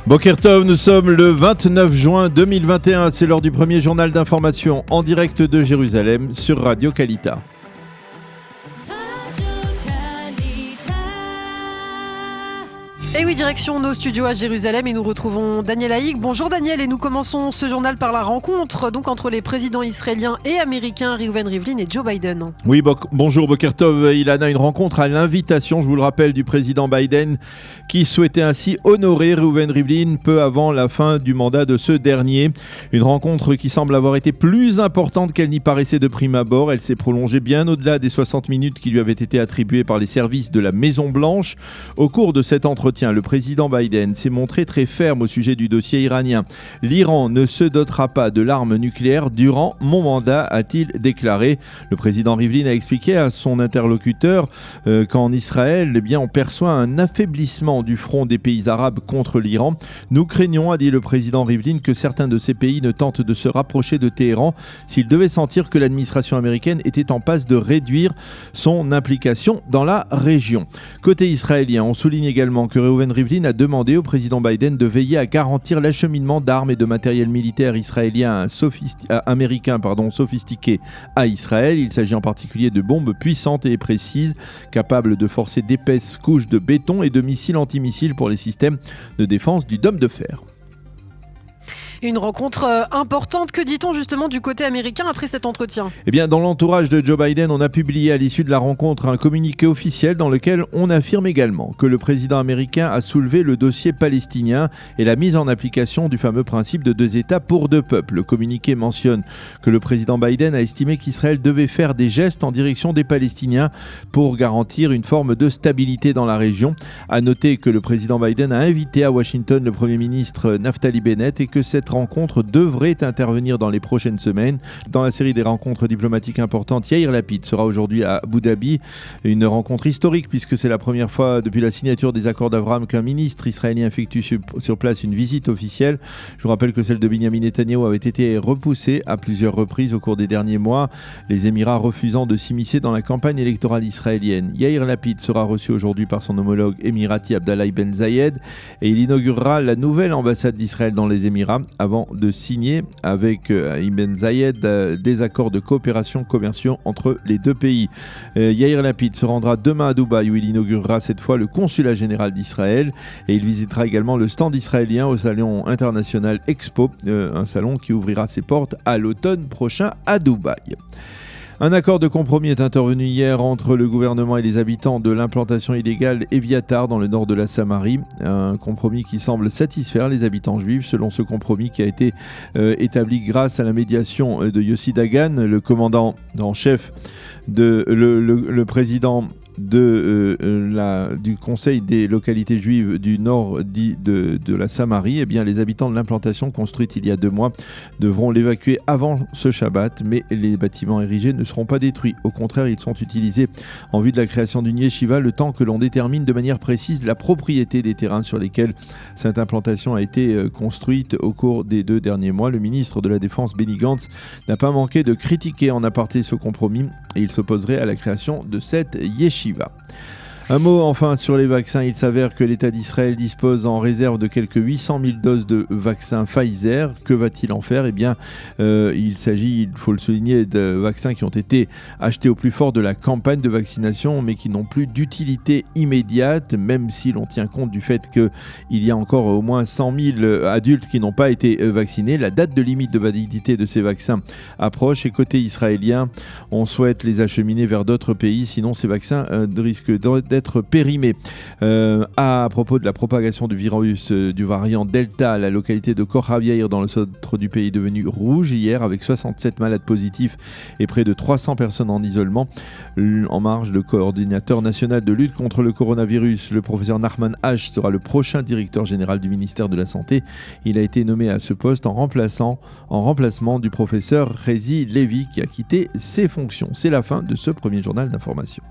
Boker Tov, nous sommes le 29 juin 2021, c'est l'heure du premier journal d'information en direct de Jérusalem sur Radio Kalita. Et oui, direction nos studios à Jérusalem et nous retrouvons Daniel Haïk. Bonjour Daniel, et nous commençons ce journal par la rencontre donc entre les présidents israéliens et américains Reuven Rivlin et Joe Biden. Oui, bonjour Boker Tov, Ilana, une rencontre à l'invitation, je vous le rappelle, du président Biden qui souhaitait ainsi honorer Reuven Rivlin peu avant la fin du mandat de ce dernier. Une rencontre qui semble avoir été plus importante qu'elle n'y paraissait de prime abord. Elle s'est prolongée bien au-delà des 60 minutes qui lui avaient été attribuées par les services de la Maison-Blanche. Au cours de cet entretien, le président Biden s'est montré très ferme au sujet du dossier iranien. L'Iran ne se dotera pas de l'arme nucléaire durant mon mandat, a-t-il déclaré. Le président Rivlin a expliqué à son interlocuteur qu'en Israël, on perçoit un affaiblissement du front des pays arabes contre l'Iran. Nous craignons, a dit le président Rivlin, que certains de ces pays ne tentent de se rapprocher de Téhéran s'ils devaient sentir que l'administration américaine était en passe de réduire son implication dans la région. Côté israélien, on souligne également que Reuven Rivlin a demandé au président Biden de veiller à garantir l'acheminement d'armes et de matériel militaire américain sophistiqué à Israël. Il s'agit en particulier de bombes puissantes et précises, capables de forcer d'épaisses couches de béton et de missiles antimissiles pour les systèmes de défense du dôme de fer. Une rencontre importante, que dit-on justement du côté américain après cet entretien ? Dans l'entourage de Joe Biden, on a publié à l'issue de la rencontre un communiqué officiel dans lequel on affirme également que le président américain a soulevé le dossier palestinien et la mise en application du fameux principe de 2 États pour 2 peuples. Le communiqué mentionne que le président Biden a estimé qu'Israël devait faire des gestes en direction des Palestiniens pour garantir une forme de stabilité dans la région. À noter que le président Biden a invité à Washington le Premier ministre Naftali Bennett et que cette rencontre devrait intervenir dans les prochaines semaines. Dans la série des rencontres diplomatiques importantes, Yair Lapid sera aujourd'hui à Abu Dhabi. Une rencontre historique puisque c'est la première fois depuis la signature des accords d'Abraham qu'un ministre israélien effectue sur place une visite officielle. Je vous rappelle que celle de Benjamin Netanyahu avait été repoussée à plusieurs reprises au cours des derniers mois, les Émirats refusant de s'immiscer dans la campagne électorale israélienne. Yair Lapid sera reçu aujourd'hui par son homologue émirati Abdallah Ben Zayed et il inaugurera la nouvelle ambassade d'Israël dans les Émirats avant de signer avec Ibn Zayed des accords de coopération commerciaux entre les 2 pays. Yair Lapid se rendra demain à Dubaï où il inaugurera cette fois le consulat général d'Israël et il visitera également le stand israélien au salon international Expo, un salon qui ouvrira ses portes à l'automne prochain à Dubaï. Un accord de compromis est intervenu hier entre le gouvernement et les habitants de l'implantation illégale Eviatar dans le nord de la Samarie. Un compromis qui semble satisfaire les habitants juifs. Selon ce compromis qui a été établi grâce à la médiation de Yossi Dagan, le commandant en chef, le président du Conseil des localités juives du nord de la Samarie, les habitants de l'implantation construite il y a 2 mois devront l'évacuer avant ce Shabbat, mais les bâtiments érigés ne seront pas détruits. Au contraire, ils sont utilisés en vue de la création d'une yeshiva le temps que l'on détermine de manière précise la propriété des terrains sur lesquels cette implantation a été construite au cours des 2 derniers mois. Le ministre de la Défense, Benny Gantz, n'a pas manqué de critiquer en aparté ce compromis et il s'opposerait à la création de cette yeshiva. Un mot enfin sur les vaccins. Il s'avère que l'État d'Israël dispose en réserve de quelques 800 000 doses de vaccins Pfizer. Que va-t-il en faire ? Il s'agit, il faut le souligner, de vaccins qui ont été achetés au plus fort de la campagne de vaccination, mais qui n'ont plus d'utilité immédiate, même si l'on tient compte du fait qu'il y a encore au moins 100 000 adultes qui n'ont pas été vaccinés. La date de limite de validité de ces vaccins approche et côté israélien, on souhaite les acheminer vers d'autres pays, sinon ces vaccins risquent d'être périmés. À propos de la propagation du virus du variant Delta, la localité de Kochaviaïr dans le centre du pays est devenue rouge hier avec 67 malades positifs et près de 300 personnes en isolement. En marge, le coordinateur national de lutte contre le coronavirus, le professeur Nachman H, sera le prochain directeur général du ministère de la Santé. Il a été nommé à ce poste en remplacement du professeur Rezi Levi qui a quitté ses fonctions. C'est la fin de ce premier journal d'information.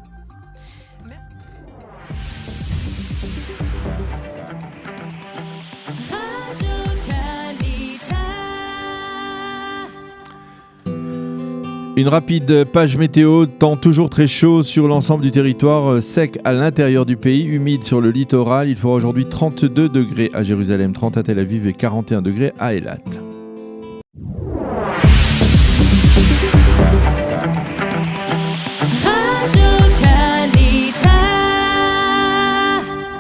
Une rapide page météo, temps toujours très chaud sur l'ensemble du territoire, sec à l'intérieur du pays, humide sur le littoral. Il fera aujourd'hui 32 degrés à Jérusalem, 30 à Tel Aviv et 41 degrés à Eilat.